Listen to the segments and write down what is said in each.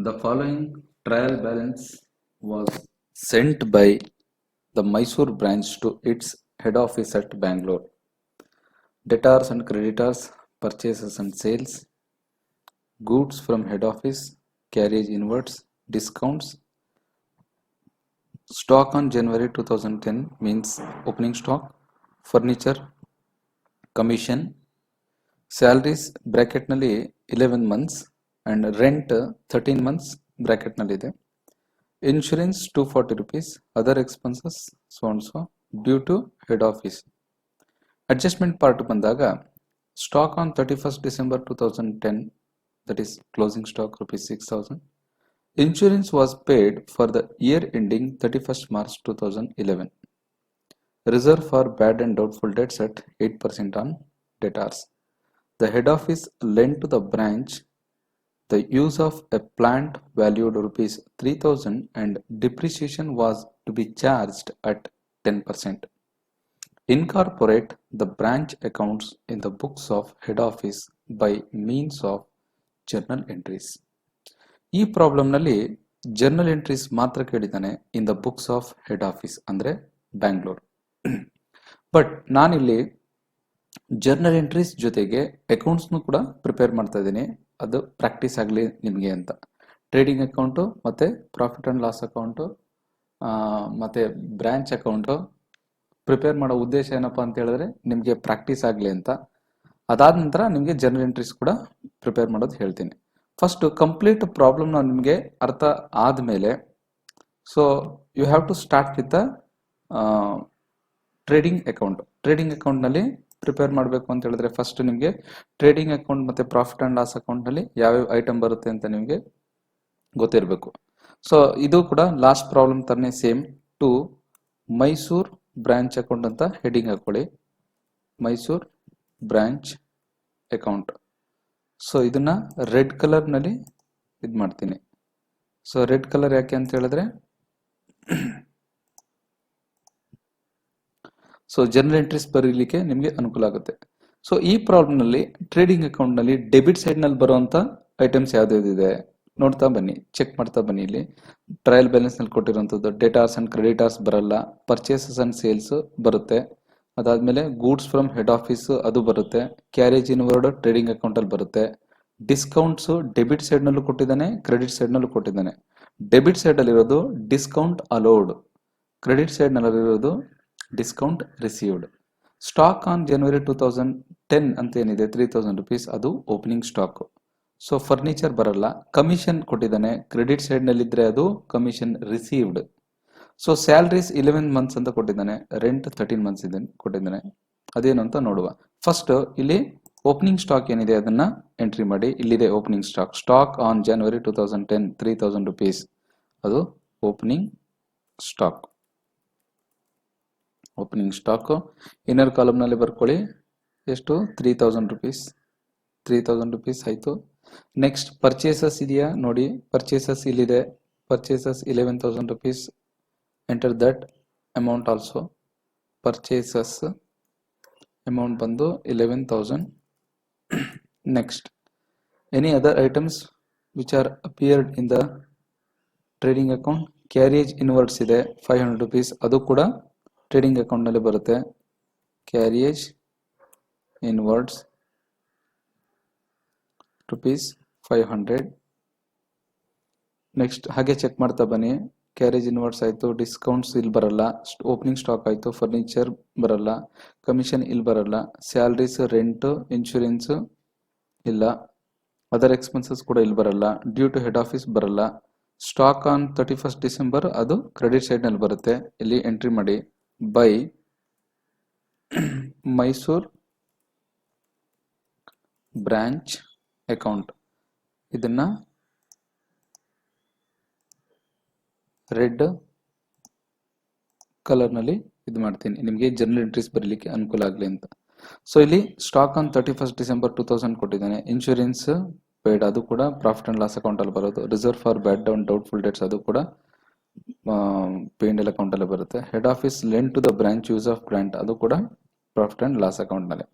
The following trial balance was sent by the Mysore branch to its head office at Bangalore. Debtors and creditors, purchases and sales, goods from head office, carriage inwards, discounts. Stock on January 2010 means opening stock, furniture, commission, salaries ಬ್ರಾಕೆಟ್ನಲ್ಲಿ 11 months and rent 13 months ಬ್ರಾಕೆಟ್ನಲ್ಲಿದೆ. Insurance 240 rupees, other expenses so and so due to head office. Adjustment part ಬಂದಾಗ stock on 31st December 2010, that is closing stock rupees 6,000. Insurance was paid for the year ending 31st March 2011. Reserve for bad and doubtful debts at 8% on debtors. The head office lent to the branch the use of a plant valued rupees 3,000 and depreciation was to be charged at 10%. Incorporate the branch accounts in the books of head office by means of journal entries. ಈ ಪ್ರಾಬ್ಲಮ್ನಲ್ಲಿ journal entries ಮಾತ್ರ ಕೇಳಿದ್ದಾನೆ in the books of head office ಅಂದರೆ Bangalore. But ನಾನಿಲ್ಲಿ journal entries ಜೊತೆಗೆ ಅಕೌಂಟ್ಸ್ನು ಕೂಡ prepare ಮಾಡ್ತಾ ಇದ್ದೀನಿ, ಅದು ಪ್ರಾಕ್ಟೀಸ್ ಆಗಲಿ ನಿಮಗೆ ಅಂತ. ಟ್ರೇಡಿಂಗ್ ಅಕೌಂಟು ಮತ್ತು ಪ್ರಾಫಿಟ್ ಆ್ಯಂಡ್ ಲಾಸ್ ಅಕೌಂಟು ಮತ್ತು ಬ್ರ್ಯಾಂಚ್ ಅಕೌಂಟು ಪ್ರಿಪೇರ್ ಮಾಡೋ ಉದ್ದೇಶ ಏನಪ್ಪ ಅಂತ ಹೇಳಿದ್ರೆ ನಿಮಗೆ ಪ್ರಾಕ್ಟೀಸ್ ಆಗಲಿ ಅಂತ. ಅದಾದ ನಂತರ ನಿಮಗೆ ಜರ್ನಲ್ ಎಂಟ್ರೀಸ್ ಕೂಡ ಪ್ರಿಪೇರ್ ಮಾಡೋದು ಹೇಳ್ತೀನಿ. ಫಸ್ಟ್ ಕಂಪ್ಲೀಟ್ ಪ್ರಾಬ್ಲಮ್ ನಿಮಗೆ ಅರ್ಥ ಆದಮೇಲೆ so you have to start with the trading account. Trading ಅಕೌಂಟ್ನಲ್ಲಿ ಪ್ರಿಪೇರ್ ಮಾಡಬೇಕು ಅಂತ ಹೇಳಿದ್ರೆ ಫಸ್ಟ್ ನಿಮಗೆ ಟ್ರೇಡಿಂಗ್ ಅಕೌಂಟ್ ಮತ್ತು ಪ್ರಾಫಿಟ್ ಆ್ಯಂಡ್ ಲಾಸ್ ಅಕೌಂಟ್ನಲ್ಲಿ ಯಾವ್ಯಾವ ಐಟಮ್ ಬರುತ್ತೆ ಅಂತ ನಿಮಗೆ ಗೊತ್ತಿರಬೇಕು. ಸೊ ಇದು ಕೂಡ ಲಾಸ್ಟ್ ಪ್ರಾಬ್ಲಮ್ ಥರನೇ same. To Mysore branch account ಅಂತ ಹೆಡಿಂಗ್ ಹಾಕೊಳ್ಳಿ, ಮೈಸೂರ್ ಬ್ರಾಂಚ್ ಅಕೌಂಟ್. ಸೊ ಇದನ್ನ ರೆಡ್ ಕಲರ್ನಲ್ಲಿ ಇದು ಮಾಡ್ತೀನಿ. ಸೊ ರೆಡ್ ಕಲರ್ ಯಾಕೆ ಅಂತ ಹೇಳಿದ್ರೆ ಸೊ ಜನರಲ್ ಎಂಟ್ರೀಸ್ ಬರೀಲಿಕ್ಕೆ ನಿಮಗೆ ಅನುಕೂಲ ಆಗುತ್ತೆ. ಸೊ ಈ ಪ್ರಾಬ್ಲಮ್ನಲ್ಲಿ ಟ್ರೇಡಿಂಗ್ ಅಕೌಂಟ್ನಲ್ಲಿ ಡೆಬಿಟ್ ಸೈಡ್ನಲ್ಲಿ ಬರುವಂಥ ಐಟಮ್ಸ್ ಯಾವ್ಯಾವ್ದಿದೆ ನೋಡ್ತಾ ಬನ್ನಿ, ಚೆಕ್ ಮಾಡ್ತಾ ಬನ್ನಿ. ಇಲ್ಲಿ ಟ್ರಯಲ್ ಬ್ಯಾಲೆನ್ಸ್ನಲ್ಲಿ ಕೊಟ್ಟಿರುವಂಥದ್ದು ಡೇಟಾಸ್ ಆ್ಯಂಡ್ ಕ್ರೆಡಿಟಾರ್ಸ್ ಬರಲ್ಲ, ಪರ್ಚೇಸಸ್ ಆ್ಯಂಡ್ ಸೇಲ್ಸ್ ಬರುತ್ತೆ, ಅದಾದಮೇಲೆ ಗೂಡ್ಸ್ ಫ್ರಮ್ ಹೆಡ್ ಆಫೀಸ್ ಅದು ಬರುತ್ತೆ, ಕ್ಯಾರೇಜ್ ಇನ್ವರ್ಡ್ ಟ್ರೇಡಿಂಗ್ ಅಕೌಂಟಲ್ಲಿ ಬರುತ್ತೆ, ಡಿಸ್ಕೌಂಟ್ಸು ಡೆಬಿಟ್ ಸೈಡ್ನಲ್ಲೂ ಕೊಟ್ಟಿದ್ದಾನೆ, ಕ್ರೆಡಿಟ್ ಸೈಡ್ನಲ್ಲೂ ಕೊಟ್ಟಿದ್ದಾನೆ. ಡೆಬಿಟ್ ಸೈಡಲ್ಲಿರೋದು ಡಿಸ್ಕೌಂಟ್ ಅಲೋಡ್, ಕ್ರೆಡಿಟ್ ಸೈಡ್ನಲ್ಲಿರೋದು discount received. Stock on January 2010 ಅಂತ ಏನಿದೆ 3,000 rupees, ಅದು ಓಪನಿಂಗ್ ಸ್ಟಾಕ್. ಸೊ ಫರ್ನಿಚರ್ ಬರಲ್ಲ. ಕಮಿಷನ್ ಕೊಟ್ಟಿದ್ದಾನೆ, ಕ್ರೆಡಿಟ್ ಸೈಡ್ನಲ್ಲಿದ್ದರೆ ಅದು commission received. So salaries 11 months ಅಂತ ಕೊಟ್ಟಿದ್ದಾನೆ, ರೆಂಟ್ 13 months ಇದೆ ಕೊಟ್ಟಿದ್ದಾನೆ. ಅದೇನು ಅಂತ ನೋಡುವ. ಫಸ್ಟ್ ಇಲ್ಲಿ ಓಪನಿಂಗ್ ಸ್ಟಾಕ್ ಏನಿದೆ ಅದನ್ನ ಎಂಟ್ರಿ ಮಾಡಿ. ಇಲ್ಲಿದೆ opening stock. Stock on January 2010 3,000 rupees, ಅದು opening stock. Opening stock inner ಕಾಲಮ್ನಲ್ಲಿ ಬರ್ಕೊಳ್ಳಿ. ಎಷ್ಟು? 3,000 rupees. 3,000 rupees ಆಯಿತು. ನೆಕ್ಸ್ಟ್ ಪರ್ಚೇಸಸ್ ಇದೆಯಾ ನೋಡಿ, ಪರ್ಚೇಸಸ್ ಇಲ್ಲಿದೆ. Purchases 11,000 rupees. Enter that amount also. Purchases amount ಬಂದು 11,000. Next any other items which are appeared in the trading account. Carriage inwards ಇದೆ 500 rupees, ಅದು ಕೂಡ ಟ್ರೇಡಿಂಗ್ ಅಕೌಂಟ್ನಲ್ಲಿ ಬರುತ್ತೆ. Carriage inwards ₹500. ನೆಕ್ಸ್ಟ್ ಹಾಗೆ ಚೆಕ್ ಮಾಡ್ತಾ ಬನ್ನಿ. ಕ್ಯಾರೇಜ್ ಇನ್ವರ್ಡ್ಸ್ ಆಯಿತು, ಡಿಸ್ಕೌಂಟ್ಸ್ ಇಲ್ಲಿ ಬರಲ್ಲ, ಓಪನಿಂಗ್ ಸ್ಟಾಕ್ ಆಯಿತು, ಫರ್ನಿಚರ್ ಬರಲ್ಲ, ಕಮಿಷನ್ ಇಲ್ಲಿ ಬರಲ್ಲ, ಸ್ಯಾಲ್ರೀಸ್, ರೆಂಟು, ಇನ್ಶೂರೆನ್ಸು ಇಲ್ಲ, ಅದರ್ ಎಕ್ಸ್ಪೆನ್ಸಸ್ ಕೂಡ ಇಲ್ಲಿ ಬರಲ್ಲ, ಡ್ಯೂ ಟು ಹೆಡ್ ಆಫೀಸ್ ಬರಲ್ಲ. ಸ್ಟಾಕ್ ಆನ್ 31st December ಅದು ಕ್ರೆಡಿಟ್ ಸೈಡ್ನಲ್ಲಿ ಬರುತ್ತೆ. ಇಲ್ಲಿ ಎಂಟ್ರಿ ಮಾಡಿ ಬೈ ಮೈಸೂರ್ ಬ್ರಾಂಚ್ ಅಕೌಂಟ್. ಇದನ್ನ ರೆಡ್ ಕಲರ್ನಲ್ಲಿ ಇದು ಮಾಡ್ತೀನಿ, ನಿಮಗೆ ಜರ್ನಲ್ ಎಂಟ್ರೀಸ್ ಬರಲಿಕ್ಕೆ ಅನುಕೂಲ ಆಗಲಿ ಅಂತ. ಸೊ ಇಲ್ಲಿ ಸ್ಟಾಕ್ ಆನ್ 31st December 2000 ಕೊಟ್ಟಿದ್ದಾನೆ. ಇನ್ಶೂರೆನ್ಸ್ ಬೇಡ, ಅದು ಕೂಡ ಪ್ರಾಫಿಟ್ ಆ್ಯಂಡ್ ಲಾಸ್ ಅಕೌಂಟಲ್ಲಿ ಬರೋದು. Reserve for bad and doubtful debts ಅದು ಕೂಡ ಪೇಂಡಲ್ ಅಕೌಂಟಲ್ಲಿ ಬರುತ್ತೆ. Head office lent to the branch use of grant, ಅದು ಕೂಡ ಪ್ರಾಫಿಟ್ ಆ್ಯಂಡ್ ಲಾಸ್ ಅಕೌಂಟ್ನಲ್ಲಿ.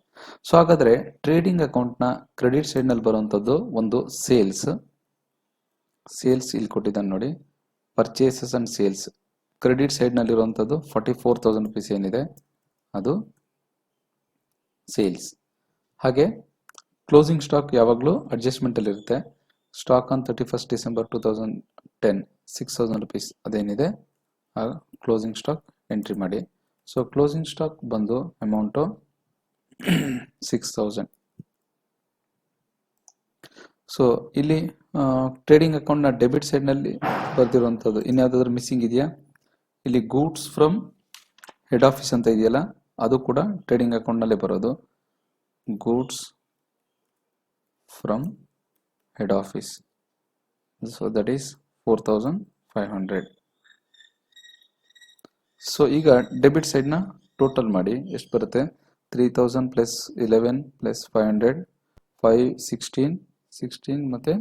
ಸೊ ಹಾಗಾದರೆ ಟ್ರೇಡಿಂಗ್ ಅಕೌಂಟ್ನ ಕ್ರೆಡಿಟ್ ಸೈಡ್ನಲ್ಲಿ ಬರುವಂಥದ್ದು ಒಂದು ಸೇಲ್ಸ್, ಸೇಲ್ಸ್ ಇಲ್ಲಿ ಕೊಟ್ಟಿದ್ದಾನೆ ನೋಡಿ, ಪರ್ಚೇಸಸ್ ಅಂಡ್ ಸೇಲ್ಸ್. ಕ್ರೆಡಿಟ್ ಸೈಡ್ನಲ್ಲಿರುವಂಥದ್ದು 44,000 ರುಪೀಸ್ ಏನಿದೆ ಅದು ಸೇಲ್ಸ್. ಹಾಗೆ ಕ್ಲೋಸಿಂಗ್ ಸ್ಟಾಕ್ ಯಾವಾಗಲೂ ಅಡ್ಜಸ್ಟ್ಮೆಂಟಲ್ಲಿ ಇರುತ್ತೆ. Stock on 31st December 2010 6,000 rupees ಅದೇನಿದೆ ಆ ಕ್ಲೋಸಿಂಗ್ ಸ್ಟಾಕ್ ಎಂಟ್ರಿ ಮಾಡಿ. ಸೊ ಕ್ಲೋಸಿಂಗ್ ಸ್ಟಾಕ್ ಬಂದು ಅಮೌಂಟು 6,000. ಸೊ ಇಲ್ಲಿ ಟ್ರೇಡಿಂಗ್ ಅಕೌಂಟ್ನ ಡೆಬಿಟ್ ಸೈಡ್ನಲ್ಲಿ ಬರ್ತಿರುವಂಥದ್ದು ಇನ್ಯಾವುದಾದ್ರೂ ಮಿಸ್ಸಿಂಗ್ ಇದೆಯಾ? ಇಲ್ಲಿ ಗೂಡ್ಸ್ ಫ್ರಮ್ ಹೆಡ್ ಆಫೀಸ್ ಅಂತ ಇದೆಯಲ್ಲ, ಅದು ಕೂಡ ಟ್ರೇಡಿಂಗ್ ಅಕೌಂಟ್ನಲ್ಲೇ ಬರೋದು. Goods from head office, so that is 4,500. So ಈಗ ಡೆಬಿಟ್ ಸೈಡ್ನ ಟೋಟಲ್ ಮಾಡಿ ಎಷ್ಟು ಬರುತ್ತೆ? 3,000 ಪ್ಲಸ್ 11 ಪ್ಲಸ್ 500 5 16 ಮತ್ತೆ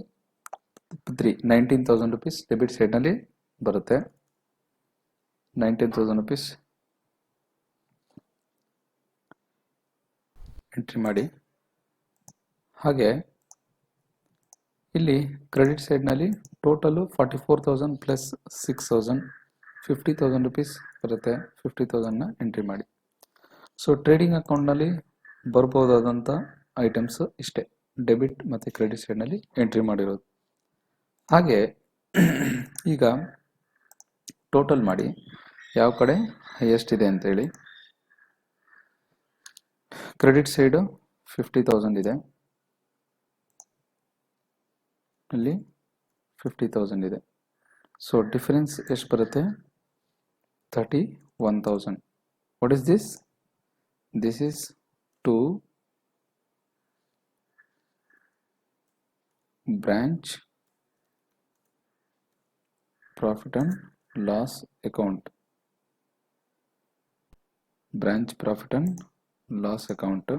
3 19,000 ರುಪೀಸ್ ಡೆಬಿಟ್ ಸೈಡ್ನಲ್ಲಿ ಬರುತ್ತೆ. 19,000 ರುಪೀಸ್ ಎಂಟ್ರಿ ಮಾಡಿ. ಹಾಗೆ ಇಲ್ಲಿ ಕ್ರೆಡಿಟ್ ಸೈಡ್ನಲ್ಲಿ ಟೋಟಲು 44,000 ಪ್ಲಸ್ 6,000 50,000 ರುಪೀಸ್ ಬರುತ್ತೆ. 50,000ನ ಎಂಟ್ರಿ ಮಾಡಿ. ಸೊ ಟ್ರೇಡಿಂಗ್ ಅಕೌಂಟ್ನಲ್ಲಿ ಬರ್ಬೋದಾದಂಥ ಐಟಮ್ಸ್ ಇಷ್ಟೇ, ಡೆಬಿಟ್ ಮತ್ತು ಕ್ರೆಡಿಟ್ ಸೈಡ್ನಲ್ಲಿ ಎಂಟ್ರಿ ಮಾಡಿರೋದು. ಹಾಗೆ ಈಗ ಟೋಟಲ್ ಮಾಡಿ ಯಾವ ಕಡೆ ಹೈಯೆಸ್ಟ್ ಇದೆ ಅಂತೇಳಿ. ಕ್ರೆಡಿಟ್ ಸೈಡು 50,000 ಇದೆ, ಇಲ್ಲಿ 50,000 ಇದೆ. ಸೊ ಡಿಫರೆನ್ಸ್ ಎಷ್ಟು ಬರುತ್ತೆ? 31,000. What is this? This is to branch profit and loss account. Branch profit and loss account.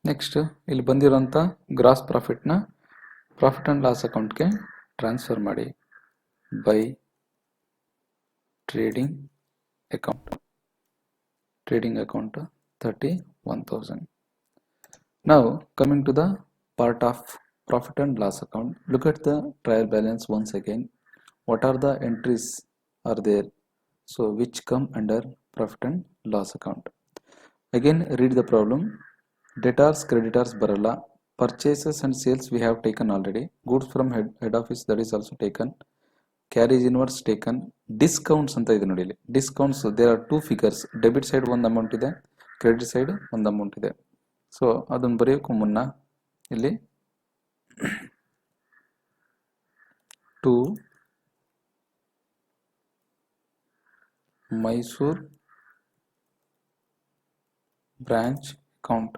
Next ಇಲ್ಲಿ ಬಂದಿರೋಂಥ ಗ್ರಾಸ್ ಪ್ರಾಫಿಟ್ನ ಪ್ರಾಫಿಟ್ ಆ್ಯಂಡ್ ಲಾಸ್ ಅಕೌಂಟ್ಗೆ ಟ್ರಾನ್ಸ್ಫರ್ ಮಾಡಿ by trading account. Trading account 31,000. Now coming to the part of profit and loss account, look at the trial balance once again. What are the entries are there? So which come under profit and loss account? Again read the problem. Debtors, creditors baralla. Purchases and sales we have taken already. Goods from head office, that is also taken. Carriage inwards taken. Discounts anta ide nodi illi. Discounts, there are two figures. Debit side one amount ide, credit side one amount ide. So ಅದನ್ನು ಬರೆಯೋಕ್ಕೂ ಮುನ್ನ ಇಲ್ಲಿ to Mysuru branch account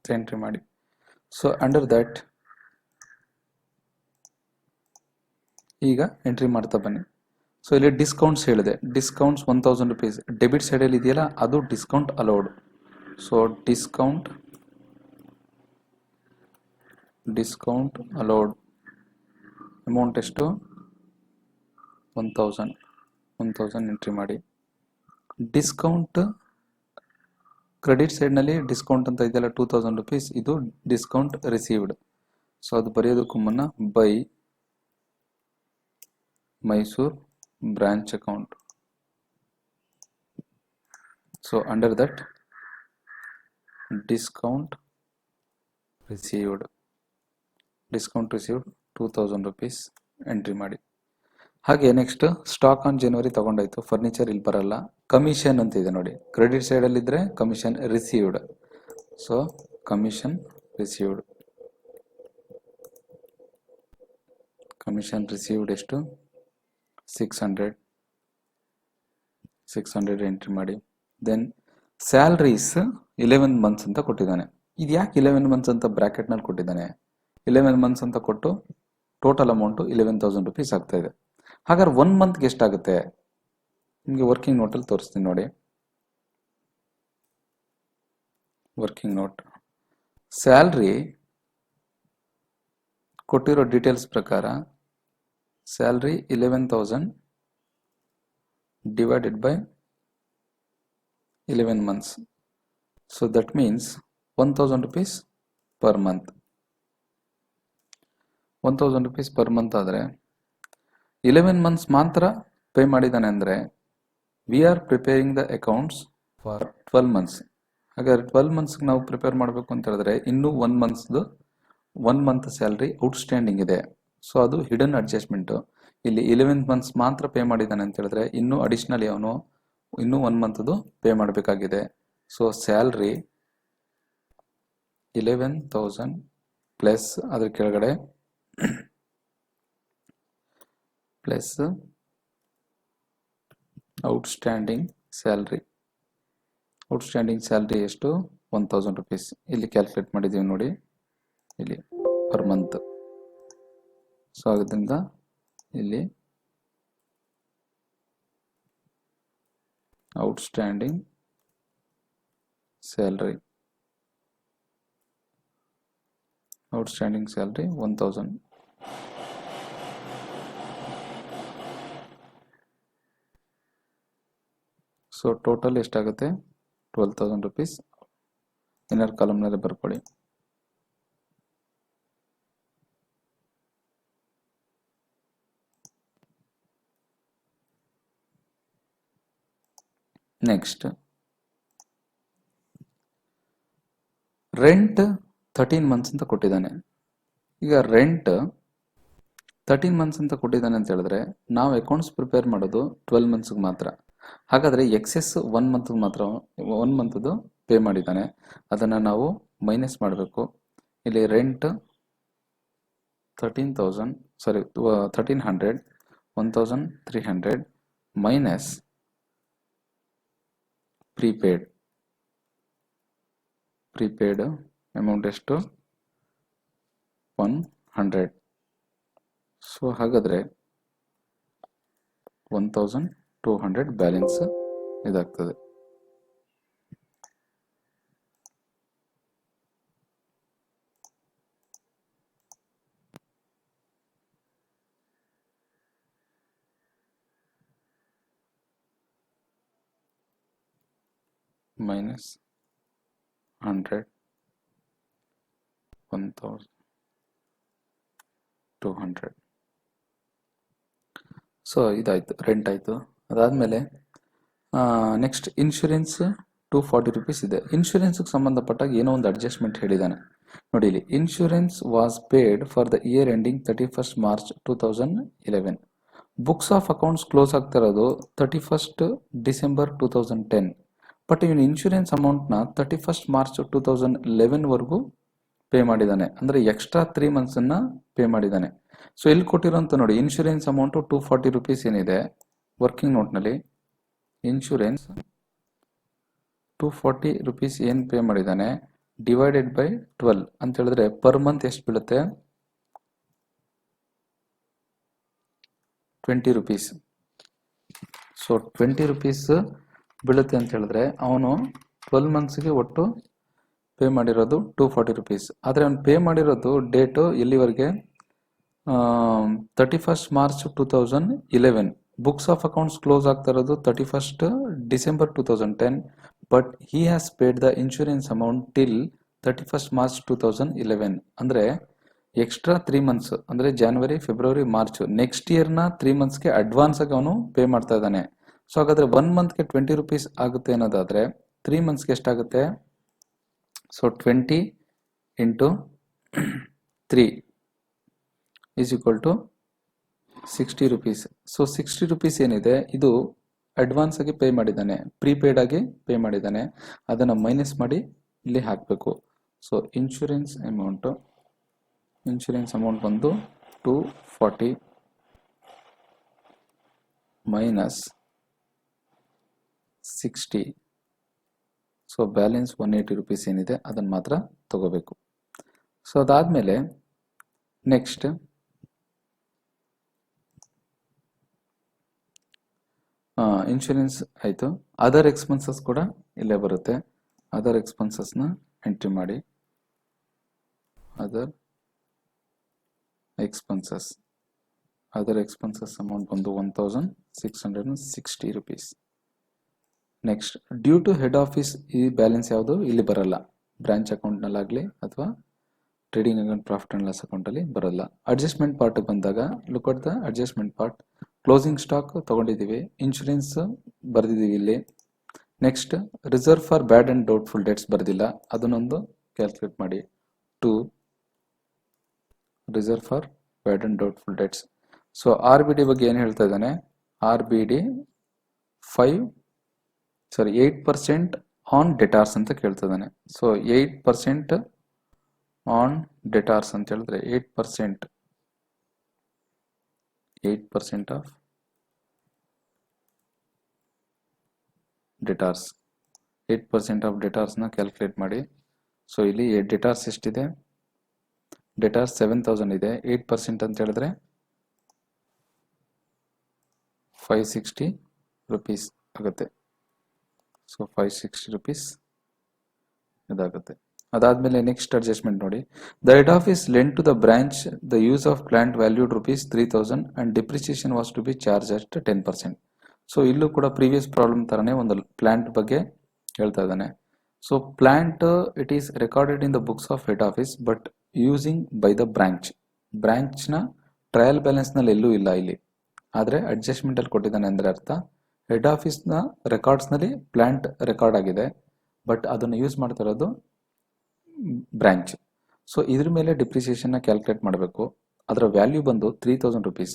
entry ಮಾಡಿ. So under that ಈಗ entry ಮಾಡ್ತಾ ಬನ್ನಿ. So ಇಲ್ಲಿ discounts ಹೇಳಿದೆ. ಡಿಸ್ಕೌಂಟ್ಸ್ 1,000 ರುಪೀಸ್ ಡೆಬಿಟ್ ಸೈಡಲ್ಲಿ ಇದೆಯಲ್ಲ, ಅದು discount allowed. So discount allowed amount ಎಷ್ಟು? 1,000 ಎಂಟ್ರಿ ಮಾಡಿ. ಡಿಸ್ಕೌಂಟ್ ಕ್ರೆಡಿಟ್ ಸೈಡ್ನಲ್ಲಿ ಡಿಸ್ಕೌಂಟ್ ಅಂತ ಇದೆಯಲ್ಲ 2,000 ರುಪೀಸ್, ಇದು ಡಿಸ್ಕೌಂಟ್ ರಿಸೀವ್ಡ್. ಸೊ ಅದು ಬರೆಯೋದಕ್ಕೂ ಮುನ್ನ by Mysuru branch account. So under that discount received 2,000 rupees entry ಮಾಡಿ. ಹಾಗೆ ನೆಕ್ಸ್ಟ್ ಸ್ಟಾಕ್ ಆನ್ ಜನವರಿ ತಗೊಂಡಾಯ್ತು. ಫರ್ನಿಚರ್ ಇಲ್ಲಿ ಬರಲ್ಲ. ಕಮಿಷನ್ ಅಂತ ಇದೆ ನೋಡಿ, ಕ್ರೆಡಿಟ್ ಸೈಡಲ್ಲಿ ಇದ್ರೆ commission received. So commission received ಎಷ್ಟು? 600 ಎಂಟ್ರಿ ಮಾಡಿ. ದೆನ್ ಸ್ಯಾಲ್ರೀಸ್ 11 ಮಂತ್ಸ್ ಅಂತ ಕೊಟ್ಟಿದ್ದಾನೆ. ಇದು ಯಾಕೆ 11 ಮಂತ್ಸ್ ಅಂತ ಬ್ರಾಕೆಟ್ನಲ್ಲಿ ಕೊಟ್ಟಿದ್ದಾನೆ? 11 ಮಂತ್ಸ್ ಅಂತ ಕೊಟ್ಟು ಟೋಟಲ್ ಅಮೌಂಟು 11,000 ರುಪೀಸ್ ಆಗ್ತಾ ಇದೆ. ಹಾಗಾದ್ರೆ 1 ಮಂತ್ಗೆ ಎಷ್ಟಾಗುತ್ತೆ? ನಿಮಗೆ ವರ್ಕಿಂಗ್ ನೋಟಲ್ಲಿ ತೋರಿಸ್ತೀನಿ ನೋಡಿ. ವರ್ಕಿಂಗ್ ನೋಟ್ ಸ್ಯಾಲ್ರಿ ಕೊಟ್ಟಿರೋ ಡೀಟೇಲ್ಸ್ ಪ್ರಕಾರ salary 11,000 divided by 11 months. So that means 1000 rupees per month. 1000 rupees per month ಆದರೆ 11 months ಮಾತ್ರ ಪೇ ಮಾಡಿದ್ದಾನೆ ಅಂದರೆ we are preparing the accounts for 12 months. ಹಾಗಾದ್ರೆ 12 ಮಂತ್ಸ್ಗೆ ನಾವು ಪ್ರಿಪೇರ್ ಮಾಡಬೇಕು ಅಂತ ಹೇಳಿದ್ರೆ ಇನ್ನೂ 1 ಮಂತ್ ಸ್ಯಾಲ್ರಿ ಔಟ್ಸ್ಟ್ಯಾಂಡಿಂಗ್ ಇದೆ. ಸೊ ಅದು ಹಿಡನ್ ಅಡ್ಜಸ್ಟ್ಮೆಂಟು. ಇಲ್ಲಿ 11 ಮಂತ್ಸ್ ಮಾತ್ರ ಪೇ ಮಾಡಿದ್ದಾನೆ ಅಂತ ಹೇಳಿದ್ರೆ ಇನ್ನೂ ಅಡಿಷನಲಿ ಅವನು ಇನ್ನೂ 1 ಮಂತ್ದು ಪೇ ಮಾಡಬೇಕಾಗಿದೆ. ಸೊ ಸ್ಯಾಲ್ರಿ 11,000 ಪ್ಲಸ್ ಅದ್ರ ಕೆಳಗಡೆ plus outstanding salary. Outstanding salary ಎಷ್ಟು? 1000 rupees. ಇಲ್ಲಿ ಕ್ಯಾಲ್ಕುಲೇಟ್ ಮಾಡಿದ್ದೀವಿ ನೋಡಿ, ಇಲ್ಲಿ ಪರ್ ಮಂತ್. ಸೊ ಅದರಿಂದ ಇಲ್ಲಿ ಔಟ್ಸ್ಟ್ಯಾಂಡಿಂಗ್ ಸ್ಯಾಲ್ರಿ 1000. ಸೊ ಟೋಟಲ್ ಎಷ್ಟಾಗುತ್ತೆ? 12,000 rupees. ಇನ್ನರ್ ಕಾಲಮ್ನಲ್ಲಿ ಬರ್ಕೊಳ್ಳಿ. ನೆಕ್ಸ್ಟ್ ರೆಂಟ್ 13 months ಅಂತ ಕೊಟ್ಟಿದ್ದಾನೆ. ಈಗ ರೆಂಟ್ 13 months ಅಂತ ಕೊಟ್ಟಿದ್ದಾನೆ ಅಂತ ಹೇಳಿದ್ರೆ ನಾವು ಅಕೌಂಟ್ಸ್ ಪ್ರಿಪೇರ್ ಮಾಡೋದು 12 monthsಗೆ ಮಾತ್ರ. ಹಾಗಾದ್ರೆ ಎಕ್ಸೆಸ್ 1 month ಮಾತ್ರ 1 monthದು ಪೇ ಮಾಡಿದ್ದಾನೆ, ಅದನ್ನು ನಾವು ಮೈನಸ್ ಮಾಡಬೇಕು. ಇಲ್ಲಿ ರೆಂಟ್ 1300 1300 ಮೈನಸ್ ಪ್ರೀಪೇಡ್ ಅಮೌಂಟ್ ಎಷ್ಟು? 100. ಸೊ ಹಾಗಾದರೆ 1200 ಬ್ಯಾಲೆನ್ಸ್ ಇದಾಗ್ತದೆ. ಮೈನಸ್ 100 1200. ಸೊ ಇದಾಯಿತು, ರೆಂಟ್ ಆಯಿತು. ಅದಾದಮೇಲೆ ನೆಕ್ಸ್ಟ್ ಇನ್ಶೂರೆನ್ಸ್ 240 rupees ಇದೆ. ಇನ್ಶೂರೆನ್ಸ್ಗೆ ಸಂಬಂಧಪಟ್ಟಾಗ ಏನೋ ಒಂದು ಅಡ್ಜಸ್ಟ್ಮೆಂಟ್ ಹೇಳಿದ್ದಾನೆ ನೋಡಿ. ಇಲ್ಲಿ insurance was paid for the year ending 31st March 2011. Books of accounts close ಆಗ್ತಾ ಇರೋದು 31st December 2010. ಬಟ್ ಇವನು ಇನ್ಶೂರೆನ್ಸ್ ಅಮೌಂಟ್ನ 31st March 2011 ವರೆಗೂ ಪೇ ಮಾಡಿದ್ದಾನೆ, ಅಂದರೆ ಎಕ್ಸ್ಟ್ರಾ 3 months ಪೇ ಮಾಡಿದ್ದಾನೆ. ಸೊ ಇಲ್ಲಿ ಕೊಟ್ಟಿರೋಂಥ ನೋಡಿ ಇನ್ಶೂರೆನ್ಸ್ ಅಮೌಂಟು 240 rupees ಏನಿದೆ ವರ್ಕಿಂಗ್ ನೋಟ್ನಲ್ಲಿ, ಇನ್ಶೂರೆನ್ಸ್ 240 rupees ಏನು ಪೇ ಮಾಡಿದ್ದಾನೆ ಡಿವೈಡೆಡ್ ಬೈ 12 ಅಂತ ಹೇಳಿದ್ರೆ ಪರ್ ಮಂತ್ ಎಷ್ಟು ಬೀಳುತ್ತೆ? 20 rupees. ಸೊ 20 rupees ಬೀಳುತ್ತೆ ಅಂತ ಹೇಳಿದ್ರೆ ಅವನು 12 monthsಗೆ ಒಟ್ಟು ಪೇ ಮಾಡಿರೋದು 240 rupees. ಆದರೆ ಅವನು ಪೇ ಮಾಡಿರೋದು ಡೇಟು ಎಲ್ಲಿವರೆಗೆ? 31st March 2011. Books of accounts close ಆಗ್ತಾ ಇರೋದು 31st December 2010. But he has paid the insurance amount till 31st March 2011. ಅಂದರೆ ಎಕ್ಸ್ಟ್ರಾ 3 months ಅಂದರೆ January, February, March ನೆಕ್ಸ್ಟ್ ಇಯರ್ನ 3 monthsಗೆ ಅಡ್ವಾನ್ಸ್ ಆಗಿ ಅವನು ಪೇ ಮಾಡ್ತಾ ಇದ್ದಾನೆ. ಸೊ ಹಾಗಾದರೆ 1 monthಗೆ 20 rupees ಆಗುತ್ತೆ ಅನ್ನೋದಾದರೆ 3 monthsಗೆ ಎಷ್ಟಾಗುತ್ತೆ? So 20 into 3 is equal to 60 rupees. So 60 rupees ಏನಿದೆ ಇದು ಅಡ್ವಾನ್ಸ್ ಆಗಿ ಪೇ ಮಾಡಿದ್ದಾನೆ, ಪ್ರೀಪೇಡ್ ಆಗಿ ಪೇ ಮಾಡಿದ್ದಾನೆ, ಅದನ್ನು ಮೈನಸ್ ಮಾಡಿ ಇಲ್ಲಿ ಹಾಕಬೇಕು. ಸೊ ಇನ್ಶೂರೆನ್ಸ್ ಅಮೌಂಟ್ ಬಂದು 240 ಮೈನಸ್ 60. ಸೊ ಬ್ಯಾಲೆನ್ಸ್ 180 rupees ಏನಿದೆ ಅದನ್ನು ಮಾತ್ರ ತಗೋಬೇಕು. ಸೊ ಅದಾದಮೇಲೆ ನೆಕ್ಸ್ಟ್ ಇನ್ಶೂರೆನ್ಸ್ ಆಯಿತು. ಅದರ್ ಎಕ್ಸ್ಪೆನ್ಸಸ್ ಕೂಡ ಇಲ್ಲೇ ಬರುತ್ತೆ. ಅದರ್ ಎಕ್ಸ್ಪೆನ್ಸಸ್ನ ಎಂಟ್ರಿ ಮಾಡಿ. ಅದರ್ ಅದರ್ ಎಕ್ಸ್ಪೆನ್ಸಸ್ ಅಮೌಂಟ್ ಬಂದು 1660 rupees. Next due to head office, ಈ ಬ್ಯಾಲೆನ್ಸ್ ಯಾವುದು ಇಲ್ಲಿ ಬರಲ್ಲ, ಬ್ರಾಂಚ್ ಅಕೌಂಟ್ನಲ್ಲಾಗಲಿ ಅಥವಾ trading account profit and loss ಅಕೌಂಟಲ್ಲಿ ಬರಲ್ಲ. ಅಡ್ಜಸ್ಟ್ಮೆಂಟ್ ಪಾರ್ಟ್ ಬಂದಾಗ look at the adjustment part. Closing stock ತಗೊಂಡಿದ್ದೀವಿ, ಇನ್ಶೂರೆನ್ಸ್ ಬರೆದಿದ್ದೀವಿ ಇಲ್ಲಿ. Next reserve for bad and doubtful debts ಬರೆದಿಲ್ಲ, ಅದನ್ನೊಂದು ಕ್ಯಾಲ್ಕುಲೇಟ್ ಮಾಡಿ. 2 reserve for bad and doubtful debts. So R B D ಬಗ್ಗೆ ಏನು ಹೇಳ್ತಾ ಇದ್ದಾನೆ, R B D 8% on debtors ಅಂತ ಕೇಳ್ತಾ ಇದ್ದಾನೆ. ಸೊ 8% ಆನ್ ಡೆಟಾರ್ಸ್ ಅಂತ ಹೇಳಿದ್ರೆ 8% ಆಫ್ ಡೆಟಾರ್ಸ್. 8% ಆಫ್ ಡೆಟಾರ್ಸ್ನ ಕ್ಯಾಲ್ಕುಲೇಟ್ ಮಾಡಿ. ಸೊ ಇಲ್ಲಿ ಡೆಟಾರ್ಸ್ ಎಷ್ಟಿದೆ, ಡೆಟಾರ್ಸ್ 7000 ಇದೆ, 8% ಅಂತ ಹೇಳಿದ್ರೆ 560 rupees ಆಗುತ್ತೆ. ಸೊ 560 rupees ಇದಾಗುತ್ತೆ. ಅದಾದ್ಮೇಲೆ ನೆಕ್ಸ್ಟ್ ಅಡ್ಜಸ್ಟ್ಮೆಂಟ್ ನೋಡಿ. The head office lent to the branch the use of plant valued ₹3000 and depreciation was to be charge at 10%. So ಇಲ್ಲೂ ಕೂಡ ಪ್ರೀವಿಯಸ್ ಪ್ರಾಬ್ಲಮ್ ತರನೇ ಒಂದು ಪ್ಲಾಂಟ್ ಬಗ್ಗೆ ಹೇಳ್ತಾ ಇದ್ದಾನೆ. So plant it is recorded in the books of head office but using by the ಬ್ರಾಂಚ್ನ trial ಬ್ಯಾಲೆನ್ಸ್ನಲ್ಲಿ ಎಲ್ಲೂ ಇಲ್ಲ ಇಲ್ಲಿ, ಆದರೆ ಅಡ್ಜಸ್ಟ್ಮೆಂಟಲ್ಲಿ ಕೊಟ್ಟಿದ್ದಾನೆ ಅಂದರೆ ಅರ್ಥ ಹೆಡ್ ಆಫೀಸ್ನ ರೆಕಾರ್ಡ್ಸ್ನಲ್ಲಿ ಪ್ಲಾಂಟ್ ರೆಕಾರ್ಡ್ ಆಗಿದೆ, ಬಟ್ ಅದನ್ನು ಯೂಸ್ ಮಾಡ್ತಾ ಇರೋದು ಬ್ರಾಂಚ್. ಸೊ ಇದ್ರ ಮೇಲೆ ಡಿಪ್ರಿಸಿಯೇಷನ್ನ ಕ್ಯಾಲ್ಕುಲೇಟ್ ಮಾಡಬೇಕು. ಅದರ ವ್ಯಾಲ್ಯೂ ಬಂದು 3000 rupees.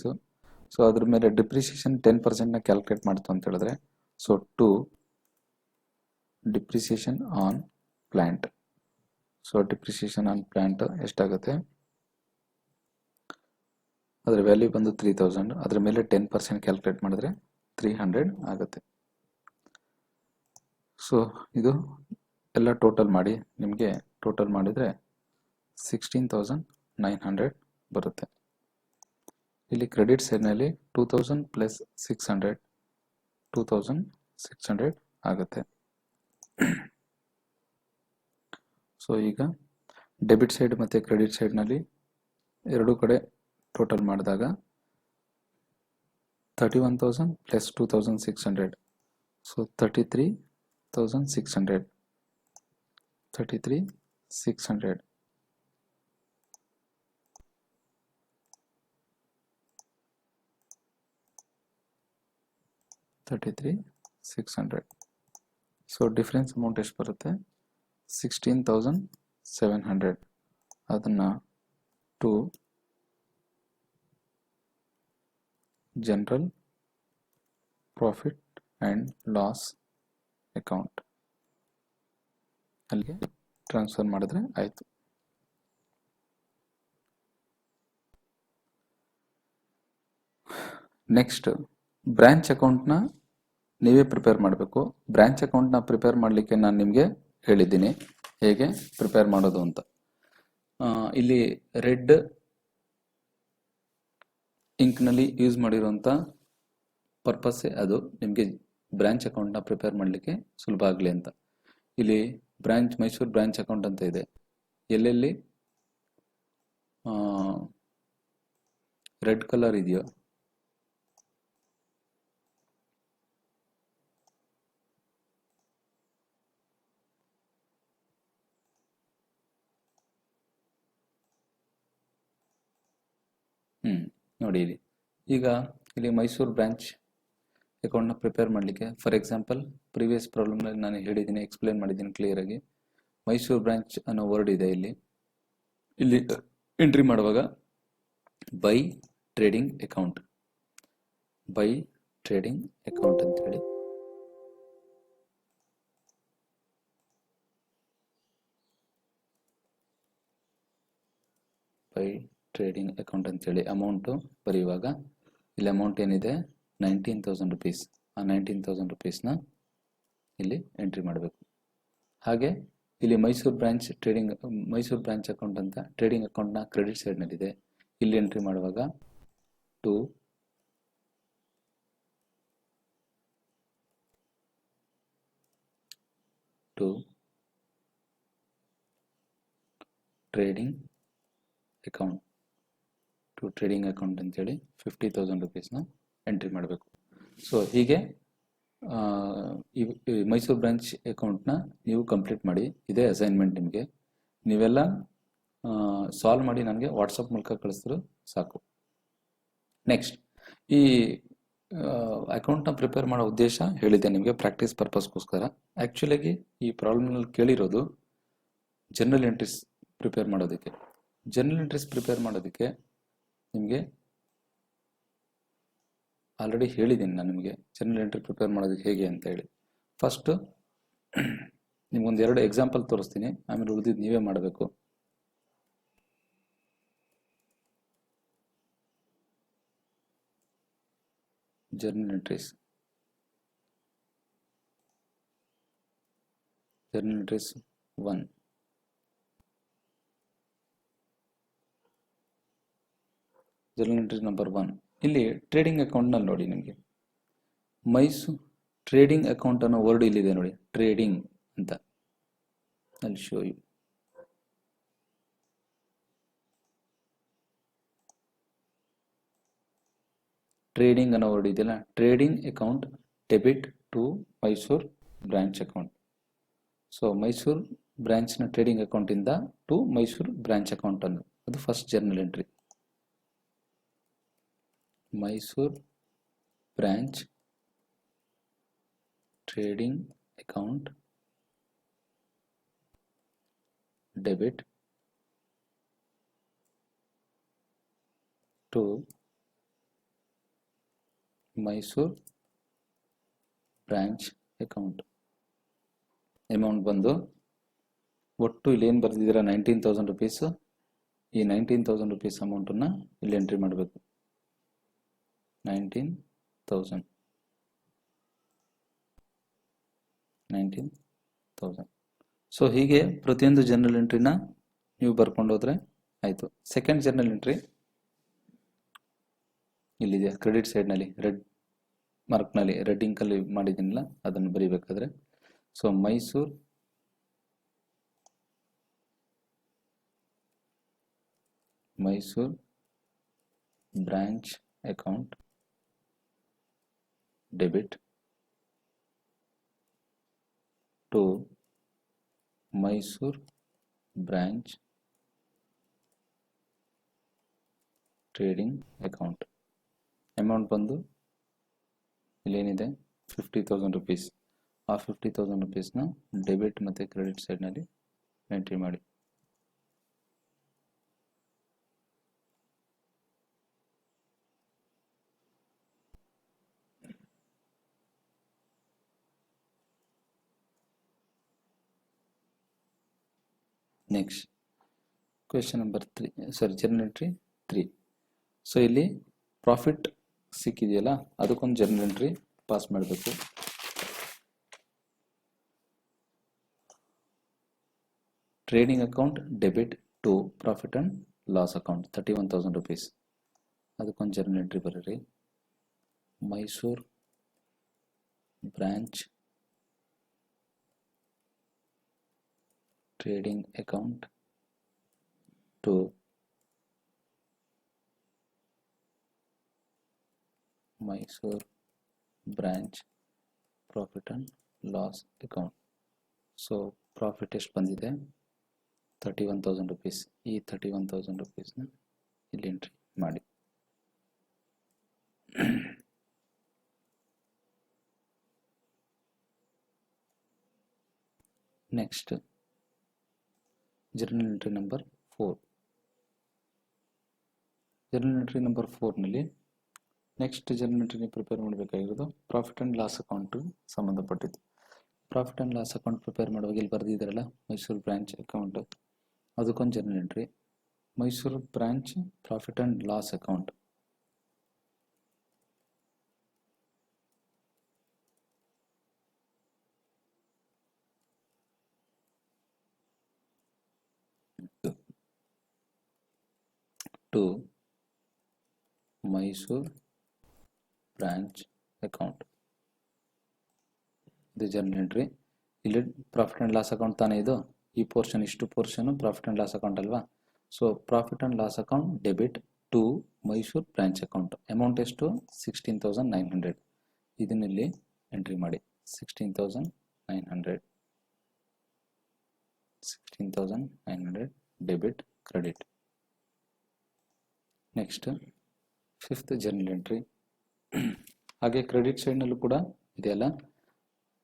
ಸೊ ಅದ್ರ ಮೇಲೆ ಡಿಪ್ರಿಸಿಯೇಷನ್ 10%ನ ಕ್ಯಾಲ್ಕುಲೇಟ್ ಮಾಡ್ತು ಅಂತ ಹೇಳಿದ್ರೆ, so 2 depreciation on plant. So depreciation on plant ಎಷ್ಟಾಗುತ್ತೆ, ಅದರ ವ್ಯಾಲ್ಯೂ ಬಂದು 3000, ಅದರ ಮೇಲೆ 10% ಕ್ಯಾಲ್ಕುಲೇಟ್ ಮಾಡಿದ್ರೆ 300 ಆಗುತ್ತೆ. ಸೊ ಇದು ಎಲ್ಲ ಟೋಟಲ್ ಮಾಡಿ, ನಿಮಗೆ ಟೋಟಲ್ ಮಾಡಿದರೆ 16,900 ಬರುತ್ತೆ. ಇಲ್ಲಿ ಕ್ರೆಡಿಟ್ ಸೈಡ್ನಲ್ಲಿ 2000 ಪ್ಲಸ್ 600 2600 ಆಗುತ್ತೆ. ಸೊ ಈಗ ಡೆಬಿಟ್ ಸೈಡ್ ಮತ್ತು ಕ್ರೆಡಿಟ್ ಸೈಡ್ನಲ್ಲಿ ಎರಡೂ ಕಡೆ ಟೋಟಲ್ ಮಾಡಿದಾಗ 31,000 plus 2600, so 33,600 33,600. So difference amount ಎಷ್ಟು ಬರುತ್ತೆ, 16,700. ಅದನ್ನು to general profit and loss account ಅಲ್ಲಿಗೆ ಟ್ರಾನ್ಸ್ಫರ್ ಮಾಡಿದ್ರೆ ಆಯಿತು. ನೆಕ್ಸ್ಟ್ ಬ್ರಾಂಚ್ ಅಕೌಂಟ್ನ ನೀವೇ ಪ್ರಿಪೇರ್ ಮಾಡಬೇಕು. ಬ್ರಾಂಚ್ ಅಕೌಂಟ್ನ ಪ್ರಿಪೇರ್ ಮಾಡಲಿಕ್ಕೆ ನಾನು ನಿಮಗೆ ಹೇಳಿದ್ದೀನಿ ಹೇಗೆ ಪ್ರಿಪೇರ್ ಮಾಡೋದು ಅಂತ. ಇಲ್ಲಿ ರೆಡ್ ಇಂಕ್ನಲ್ಲಿ ಯೂಸ್ ಮಾಡಿರುವಂಥ ಪರ್ಪಸ್ಸೇ ಅದು, ನಿಮಗೆ ಬ್ರಾಂಚ್ ಅಕೌಂಟ್ನ ಪ್ರಿಪೇರ್ ಮಾಡಲಿಕ್ಕೆ ಸುಲಭ ಆಗಲಿ ಅಂತ. ಇಲ್ಲಿ ಮೈಸೂರು ಬ್ರಾಂಚ್ ಅಕೌಂಟ್ ಅಂತ ಇದೆ, ಎಲ್ಲೆಲ್ಲಿ ರೆಡ್ ಕಲರ್ ಇದೆಯೋ ನೋಡಿ ಇಲ್ಲಿ. ಈಗ ಇಲ್ಲಿ ಮೈಸೂರು ಬ್ರಾಂಚ್ ಅಕೌಂಟ್ನ ಪ್ರಿಪೇರ್ ಮಾಡಲಿಕ್ಕೆ, ಫಾರ್ ಎಕ್ಸಾಂಪಲ್ ಪ್ರೀವಿಯಸ್ ಪ್ರಾಬ್ಲಮ್ನಲ್ಲಿ ನಾನು ಹೇಳಿದ್ದೀನಿ, ಎಕ್ಸ್ಪ್ಲೇನ್ ಮಾಡಿದ್ದೀನಿ ಕ್ಲಿಯರಾಗಿ. ಮೈಸೂರು ಬ್ರಾಂಚ್ ಅನ್ನೋ ವರ್ಡ್ ಇದೆ ಇಲ್ಲಿ ಎಂಟ್ರಿ ಮಾಡುವಾಗ ಬೈ ಟ್ರೇಡಿಂಗ್ ಅಕೌಂಟ್ ಅಂತೇಳಿ ಬೈ ಟ್ರೇಡಿಂಗ್ ಅಕೌಂಟ್ ಅಂತೇಳಿ ಅಮೌಂಟು ಬರೆಯುವಾಗ ಇಲ್ಲಿ ಅಮೌಂಟ್ ಏನಿದೆ 19,000 rupees. ಆ 19,000 rupeesನ ಇಲ್ಲಿ ಎಂಟ್ರಿ ಮಾಡಬೇಕು. ಹಾಗೆ ಇಲ್ಲಿ ಮೈಸೂರು ಬ್ರಾಂಚ್ ಅಕೌಂಟ್ ಅಂತ ಟ್ರೇಡಿಂಗ್ ಅಕೌಂಟ್ನ ಕ್ರೆಡಿಟ್ ಸೈಡ್ನಲ್ಲಿದೆ, ಇಲ್ಲಿ ಎಂಟ್ರಿ ಮಾಡುವಾಗ 2 ಟ್ರೇಡಿಂಗ್ ಟು ಟ್ರೇಡಿಂಗ್ ಅಕೌಂಟ್ ಅಂತೇಳಿ 50,000 ರೂಪೀಸ್ನ ಎಂಟ್ರಿ ಮಾಡಬೇಕು. ಸೊ ಹೀಗೆ ಈ ಮೈಸೂರು ಬ್ರಾಂಚ್ ಅಕೌಂಟ್ನ ನೀವು ಕಂಪ್ಲೀಟ್ ಮಾಡಿ. ಇದೇ ಅಸೈನ್ಮೆಂಟ್ ನಿಮಗೆ. ನೀವೆಲ್ಲ ಸಾಲ್ವ್ ಮಾಡಿ ನನಗೆ ವಾಟ್ಸಪ್ ಮೂಲಕ ಕಳಿಸಿದ್ರು ಸಾಕು. ನೆಕ್ಸ್ಟ್, ಈ ಅಕೌಂಟ್ನ ಪ್ರಿಪೇರ್ ಮಾಡೋ ಉದ್ದೇಶ ಹೇಳಿದ್ದೆ ನಿಮಗೆ, ಪ್ರಾಕ್ಟೀಸ್ ಪರ್ಪಸ್ಗೋಸ್ಕರ. ಆ್ಯಕ್ಚುಲಾಗಿ ಈ ಪ್ರಾಬ್ಲಮ್ನಲ್ಲಿ ಕೇಳಿರೋದು ಜರ್ನಲ್ ಎಂಟ್ರೀಸ್ ಪ್ರಿಪೇರ್ ಮಾಡೋದಕ್ಕೆ. ಜರ್ನಲ್ ಎಂಟ್ರೀಸ್ ಪ್ರಿಪೇರ್ ಮಾಡೋದಕ್ಕೆ ನಿಮಗೆ ಆಲ್ರೆಡಿ ಹೇಳಿದ್ದೀನಿ ನಾನು ನಿಮಗೆ ಜರ್ನಲ್ ಎಂಟ್ರಿ ಪ್ರಿಪೇರ್ ಮಾಡೋದಕ್ಕೆ ಹೇಗೆ ಅಂತ ಹೇಳಿ. ಫಸ್ಟು ನಿಮ್ಗೊಂದು 2 ಎಕ್ಸಾಂಪಲ್ ತೋರಿಸ್ತೀನಿ, ಆಮೇಲೆ ಉಳಿದಿದ್ದು ನೀವೇ ಮಾಡಬೇಕು. Journal entries 1. Journal entry number 1. ಇಲ್ಲಿ ಟ್ರೇಡಿಂಗ್ ಅಕೌಂಟ್ನಲ್ಲಿ ನೋಡಿ, ನಿಮಗೆ ಮೈಸೂರು ಟ್ರೇಡಿಂಗ್ ಅಕೌಂಟ್ ಅನ್ನೋ ವರ್ಡ್ ಇಲ್ಲಿದೆ ನೋಡಿ, ಟ್ರೇಡಿಂಗ್ ಅಂತ. ಅಲ್ಲಿ ಶೋ ಯು. ಟ್ರೇಡಿಂಗ್ ಅನ್ನೋ ವರ್ಡ್ ಇದೆಯಲ್ಲ, trading account debit to Mysuru branch account. So Mysuru ಬ್ರಾಂಚ್ನ ಟ್ರೇಡಿಂಗ್ ಅಕೌಂಟಿಂದ ಟು ಮೈಸೂರು ಬ್ರಾಂಚ್ ಅಕೌಂಟ್ ಅನ್ನೋದು ಅದು first journal entry. Mysuru branch trading account debit to Mysuru branch account. Amount ಬಂದು ಒಟ್ಟು ಇಲ್ಲಿ ಏನು ಬರೆದಿದ್ದೀರಾ 19,000 ರೂಪೀಸ್. ಈ 19,000 ರೂಪೀಸ್ ಅಮೌಂಟನ್ನು ಇಲ್ಲಿ ಎಂಟ್ರಿ ಮಾಡಬೇಕು. 19,000. ಸೊ ಹೀಗೆ ಪ್ರತಿಯೊಂದು ಜರ್ನಲ್ ಎಂಟ್ರಿನ ನೀವು ಬರ್ಕೊಂಡು ಹೋದ್ರೆ ಆಯಿತು. ಸೆಕೆಂಡ್ ಜರ್ನಲ್ ಎಂಟ್ರಿ ಇಲ್ಲಿದೆ, ಕ್ರೆಡಿಟ್ ಸೈಡ್ನಲ್ಲಿ ರೆಡ್ ಮಾರ್ಕ್ನಲ್ಲಿ ರೆಡ್ ಇಂಕಲ್ಲಿ ಮಾಡಿದ್ದೀನಿಲ್ಲ, ಅದನ್ನು ಬರೀಬೇಕಾದ್ರೆ. So Mysuru branch account debit to Mysuru branch trading account. Amount ಬಂದು ಇಲ್ಲೇನಿದೆ 50,000 ರೂಪೀಸ್. ಆ 50,000 ರೂಪೀಸ್ನ ಡೆಬಿಟ್ ಮತ್ತು ಕ್ರೆಡಿಟ್ ಸೈಡ್ನಲ್ಲಿ ಎಂಟ್ರಿ ಮಾಡಿ. Next question number 3, journal entry 3. So ಇಲ್ಲಿ ಪ್ರಾಫಿಟ್ ಸಿಕ್ಕಿದೆಯಲ್ಲ, ಅದಕ್ಕೊಂದು ಜರ್ನಲ್ ಎಂಟ್ರಿ ಪಾಸ್ ಮಾಡಬೇಕು. Trading account debit to profit and loss account 31,000 rupees. ಅದಕ್ಕೊಂದು ಜರ್ನಲ್ ಎಂಟ್ರಿ ಬರೀರಿ. Mysuru branch trading account to Mysuru branch profit and loss account. So profit ಎಷ್ಟು ಬಂದಿದೆ? 31,000 rupees. ಈ 31,000 ರೂಪೀಸ್ನ ಇಲ್ಲಿ ಎಂಟ್ರಿ ಮಾಡಿ. Next journal entry number 4. Journal entry number 4ನಲ್ಲಿ next journal entry prepare ಮಾಡಬೇಕಾಗಿರೋದು profit and loss account ಸಂಬಂಧಪಟ್ಟಿದ್ದು. Profit and loss account prepare ಮಾಡುವಾಗ ಇಲ್ಲಿ ಬರೆದಿದ್ದಾರಲ್ಲ ಮೈಸೂರು ಬ್ರಾಂಚ್ ಅಕೌಂಟ್, ಅದಕ್ಕೊಂದು journal entry. Mysuru branch profit and loss account. To Mysuru branch account. ಇದು journal entry. ಇಲ್ಲಿ profit and loss account ತಾನೇ ಇದು. ಈ ಪೋರ್ಷನ್, ಇಷ್ಟು portion profit and loss account ಅಲ್ವಾ. So profit and loss account debit to Mysuru branch account. Amount ಎಷ್ಟು? 16,900. ಇದನ್ನಿಲ್ಲಿ entry ಮಾಡಿ. 16,900 debit credit. Next fifth journal entry. ಹಾಗೆ ಕ್ರೆಡಿಟ್ ಸೈಡ್ನಲ್ಲೂ ಕೂಡ ಇದೆಯಲ್ಲ,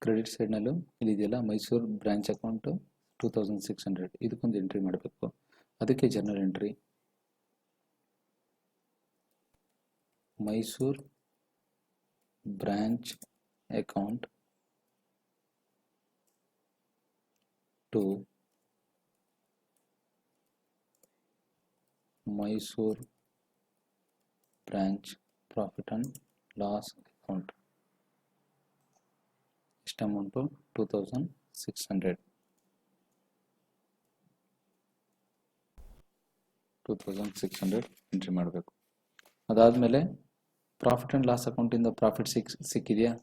ಕ್ರೆಡಿಟ್ ಸೈಡ್ನಲ್ಲೂ ಇಲ್ಲಿ ಇದೆಯಲ್ಲ ಮೈಸೂರು ಬ್ರಾಂಚ್ ಅಕೌಂಟು 2,600, ಇದಕ್ಕೊಂದು ಎಂಟ್ರಿ ಮಾಡಬೇಕು. ಅದಕ್ಕೆ journal entry Mysuru branch account to Mysuru branch profit and loss account. ಎಷ್ಟು ಅಮೌಂಟು? 2,600. 2,600 ಎಂಟ್ರಿ ಮಾಡಬೇಕು. ಅದಾದಮೇಲೆ ಪ್ರಾಫಿಟ್ ಆ್ಯಂಡ್ ಲಾಸ್ ಅಕೌಂಟಿಂದ ಪ್ರಾಫಿಟ್ ಸಿಕ್ಕಿದೆಯಾ?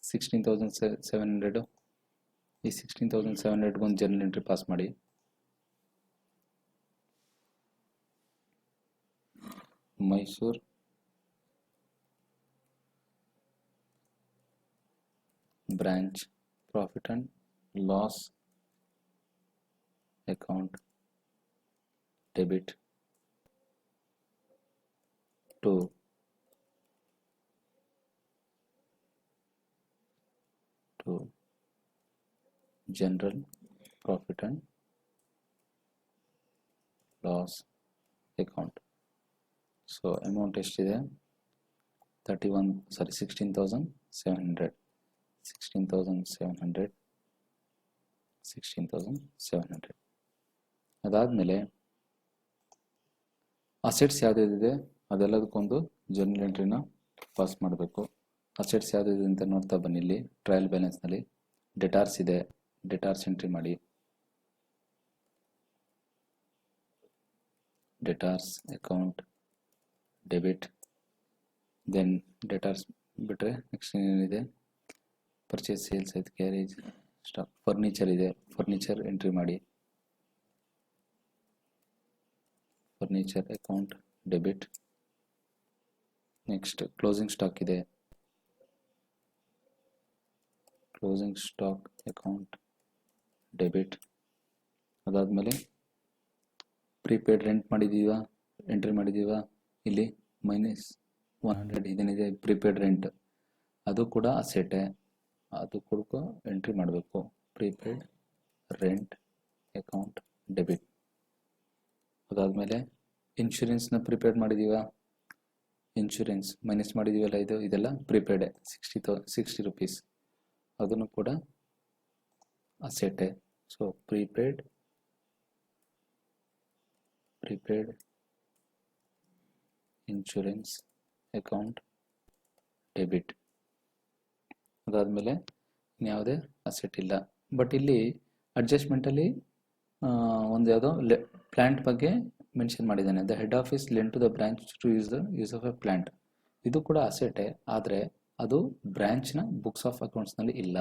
16,700. ಈ 16,700 ಒಂದು ಜರ್ನಲ್ ಎಂಟ್ರಿ ಪಾಸ್ ಮಾಡಿ. Mysuru branch profit and loss account debit to general profit and loss account. So amount ಎಷ್ಟಿದೆ? 16,700. 16,700. ಅದಾದಮೇಲೆ ಅಸೆಟ್ಸ್ ಯಾವುದಿದೆ ಅದೆಲ್ಲದಕ್ಕೊಂದು ಜರ್ನಲ್ ಎಂಟ್ರಿನ ಪಾಸ್ ಮಾಡಬೇಕು. ಅಸೆಟ್ಸ್ ಯಾವುದಿದೆ ಅಂತ ನೋಡ್ತಾ ಬನ್ನಿ. ಇಲ್ಲಿ ಟ್ರಯಲ್ ಬ್ಯಾಲೆನ್ಸ್ನಲ್ಲಿ ಡೆಟಾರ್ಸ್ ಇದೆ, ಡೆಟಾರ್ಸ್ ಎಂಟ್ರಿ ಮಾಡಿ. ಡೆಟಾರ್ಸ್ ಅಕೌಂಟ್ ಡೆಬಿಟ್. ದೆನ್ ಡೆಟಾರ್ಸ್ ಬಿಟ್ಟರೆ ನೆಕ್ಸ್ಟ್ ಏನೇನಿದೆ? ಪರ್ಚೇಸ್, ಸೇಲ್ಸ್ ಆಯ್ತು, ಕ್ಯಾರೇಜ್, ಸ್ಟಾಕ್, ಫರ್ನಿಚರ್ ಇದೆ, ಫರ್ನಿಚರ್ ಎಂಟ್ರಿ ಮಾಡಿ. Furniture account debit. Next closing stock ಇದೆ, ಕ್ಲೋಸಿಂಗ್ ಸ್ಟಾಕ್ ಅಕೌಂಟ್ ಡೆಬಿಟ್. ಅದಾದಮೇಲೆ ಪ್ರೀಪೇಯ್ಡ್ ರೆಂಟ್ ಮಾಡಿದ್ದೀವಾ, ಎಂಟ್ರಿ ಮಾಡಿದ್ದೀವಾ, ಇಲ್ಲಿ -100 ಇದೇನಿದೆ ಪ್ರೀಪೇಯ್ಡ್ ರೆಂಟ್, ಅದು ಕೂಡ ಅಸೆಟೇ, ಅದು ಕೂಡ ಎಂಟ್ರಿ ಮಾಡಬೇಕು. Prepaid rent account debit. ಅದಾದಮೇಲೆ ಇನ್ಶೂರೆನ್ಸ್ನ ಪ್ರಿಪೇಡ್ ಮಾಡಿದ್ದೀವಾ, ಇನ್ಶೂರೆನ್ಸ್ ಮೈನಸ್ ಮಾಡಿದ್ದೀವಲ್ಲ, ಇದೆಲ್ಲ ಪ್ರಿಪೇಯ್ಡೆ 60 ರೂಪೀಸ್, ಅದನ್ನು ಕೂಡ ಅಸೆಟೇ. So prepaid insurance account debit. ಅದಾದಮೇಲೆ ಇನ್ಯಾವುದೇ ಅಸೆಟ್ ಇಲ್ಲ. ಬಟ್ ಇಲ್ಲಿ ಅಡ್ಜಸ್ಟ್ಮೆಂಟಲ್ಲಿ ಒಂದು ಯಾವುದೋ ಪ್ಲ್ಯಾಂಟ್ ಬಗ್ಗೆ ಮೆನ್ಷನ್ ಮಾಡಿದ್ದಾನೆ. The head office lent to the branch to use of a plant. ಇದು ಕೂಡ ಅಸೆಟೇ, ಆದರೆ ಅದು ಬ್ರಾಂಚ್ನ ಬುಕ್ಸ್ ಆಫ್ ಅಕೌಂಟ್ಸ್ನಲ್ಲಿ ಇಲ್ಲ.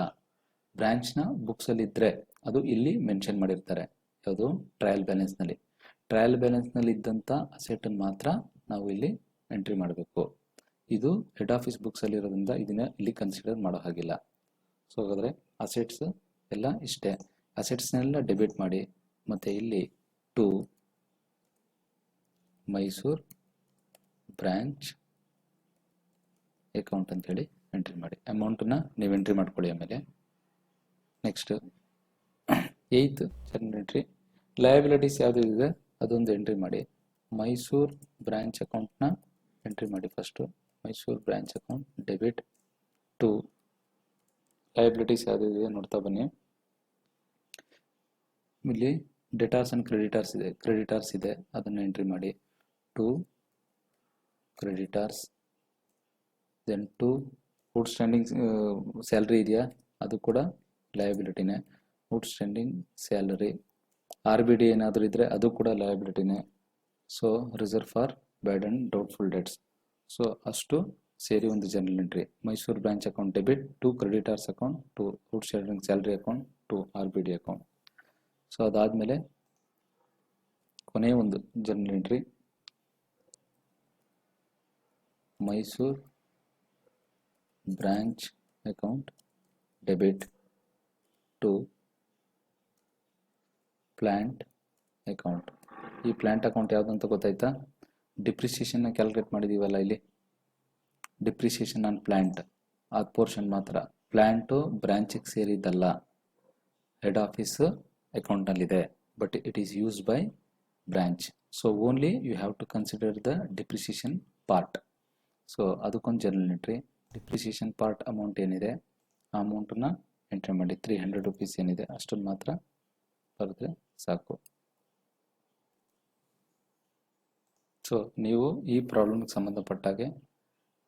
ಬ್ರಾಂಚ್ನ ಬುಕ್ಸಲ್ಲಿ ಇದ್ದರೆ ಅದು ಇಲ್ಲಿ ಮೆನ್ಷನ್ ಮಾಡಿರ್ತಾರೆ. ಯಾವುದು? ಟ್ರಯಲ್ ಬ್ಯಾಲೆನ್ಸ್ನಲ್ಲಿ. ಟ್ರಯಲ್ ಬ್ಯಾಲೆನ್ಸ್ನಲ್ಲಿ ಇದ್ದಂಥ ಅಸೆಟನ್ನು ಮಾತ್ರ ನಾವು ಇಲ್ಲಿ ಎಂಟ್ರಿ ಮಾಡಬೇಕು. ಇದು ಹೆಡ್ ಆಫೀಸ್ ಬುಕ್ಸಲ್ಲಿ ಇರೋದ್ರಿಂದ ಇದನ್ನ ಇಲ್ಲಿ ಕನ್ಸಿಡರ್ ಮಾಡೋ ಹಾಗಿಲ್ಲ. ಸೊ ಹಾಗಾದರೆ ಅಸೆಟ್ಸ್ ಎಲ್ಲ ಇಷ್ಟೇ. ಅಸೆಟ್ಸ್ನೆಲ್ಲ ಡೆಬಿಟ್ ಮಾಡಿ, ಮತ್ತು ಇಲ್ಲಿ ಟು ಮೈಸೂರು ಬ್ರಾಂಚ್ ಅಕೌಂಟ್ ಅಂತೇಳಿ ಎಂಟ್ರಿ ಮಾಡಿ. ಅಮೌಂಟನ್ನ ನೀವು ಎಂಟ್ರಿ ಮಾಡ್ಕೊಳ್ಳಿ. ಆಮೇಲೆ next 8th journal entry, liabilities ಯಾವುದು ಇದೆ ಅದೊಂದು ಎಂಟ್ರಿ ಮಾಡಿ. ಮೈಸೂರು ಬ್ರಾಂಚ್ ಅಕೌಂಟ್ನ ಎಂಟ್ರಿ ಮಾಡಿ. First Mysuru branch account debit to liabilities ಯಾವುದಿದೆ ನೋಡ್ತಾ ಬನ್ನಿ. ಇಲ್ಲಿ ಡೆಟಾರ್ಸ್ ಆ್ಯಂಡ್ ಕ್ರೆಡಿಟಾರ್ಸ್ ಇದೆ, ಕ್ರೆಡಿಟಾರ್ಸ್ ಇದೆ, ಅದನ್ನು ಎಂಟ್ರಿ ಮಾಡಿ. To creditors. Then to outstanding salary ಇದೆಯಾ, ಅದು ಕೂಡ ಲಯಬಿಲಿಟಿನೇ. Outstanding salary. RBD ಏನಾದರೂ ಇದ್ದರೆ ಅದು ಕೂಡ ಲಯಬಿಲಿಟಿನೇ. So reserve for bad and doubtful debts. So ಅಷ್ಟು ಸೇರಿ ಒಂದು journal entry. Mysuru branch account debit to creditors account to outstanding salary account to RBD account. So ಅದಾದಮೇಲೆ ಕೊನೆಯ ಒಂದು journal entry, Mysuru branch account debit to plant account. ಈ plant account ಯಾವುದು ಅಂತ ಗೊತ್ತಾಯ್ತಾ? ಡಿಪ್ರಿಸಿಯೇಷನ್ನ ಕ್ಯಾಲ್ಕುಲೇಟ್ ಮಾಡಿದ್ದೀವಲ್ಲ ಇಲ್ಲಿ, ಡಿಪ್ರಿಸಿಯೇಷನ್ ಆನ್ ಪ್ಲ್ಯಾಂಟ್ ಆ ಪೋರ್ಷನ್ ಮಾತ್ರ. ಪ್ಲ್ಯಾಂಟು ಬ್ರಾಂಚಿಗೆ ಸೇರಿದ್ದಲ್ಲ, ಹೆಡ್ ಆಫೀಸ್ ಅಕೌಂಟ್ನಲ್ಲಿದೆ, but it is used by branch. So only you have to consider the depreciation part. So ಅದಕ್ಕೊಂದು journal entry. Depreciation part amount ಏನಿದೆ ಆ ಅಮೌಂಟನ್ನು ಎಂಟ್ರಿ ಮಾಡಿ. 300 rupees ಏನಿದೆ ಅಷ್ಟನ್ನು ಮಾತ್ರ ಬರೆದ್ರೆ ಸಾಕು. ಸೊ ನೀವು ಈ ಪ್ರಾಬ್ಲಮ್ಗೆ ಸಂಬಂಧಪಟ್ಟಾಗೆ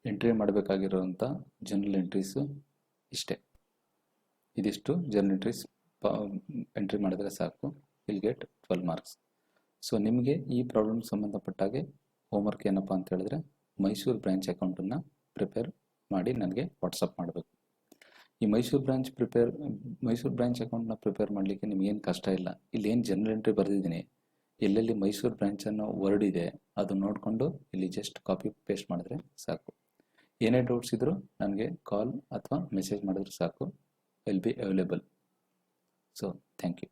ಎಂಟ್ರಿ ಮಾಡಬೇಕಾಗಿರುವಂಥ ಜರ್ನಲ್ ಎಂಟ್ರೀಸು ಇಷ್ಟೇ. ಇದಿಷ್ಟು ಜರ್ನಲ್ ಎಂಟ್ರೀಸ್ ಎಂಟ್ರಿ ಮಾಡಿದರೆ ಸಾಕು. Will get 12 marks. ಸೊ ನಿಮಗೆ ಈ ಪ್ರಾಬ್ಲಮ್ಗೆ ಸಂಬಂಧಪಟ್ಟಾಗೆ ಹೋಮ್ವರ್ಕ್ ಏನಪ್ಪ ಅಂತ ಹೇಳಿದ್ರೆ, ಮೈಸೂರು ಬ್ರಾಂಚ್ ಅಕೌಂಟನ್ನು ಪ್ರಿಪೇರ್ ಮಾಡಿ ನನಗೆ ವಾಟ್ಸಪ್ ಮಾಡಬೇಕು. ಈ ಮೈಸೂರು ಬ್ರಾಂಚ್ ಅಕೌಂಟ್ನ ಪ್ರಿಪೇರ್ ಮಾಡಲಿಕ್ಕೆ ನಿಮಗೇನು ಕಷ್ಟ ಇಲ್ಲ. ಇಲ್ಲಿ ಏನು ಜರ್ನಲ್ ಎಂಟ್ರಿ ಬರೆದಿದ್ದೀನಿ, ಎಲ್ಲೆಲ್ಲಿ ಮೈಸೂರು ಬ್ರಾಂಚ್ ಅನ್ನೋ ವರ್ಡ್ ಇದೆ ಅದು ನೋಡಿಕೊಂಡು ಇಲ್ಲಿ ಜಸ್ಟ್ ಕಾಪಿ ಪೇಸ್ಟ್ ಮಾಡಿದ್ರೆ ಸಾಕು. ಏನೇ ಡೌಟ್ಸ್ ಇದ್ದರೂ ನನಗೆ ಕಾಲ್ ಅಥವಾ ಮೆಸೇಜ್ ಮಾಡಿದ್ರೆ ಸಾಕು. Will be available. So thank you.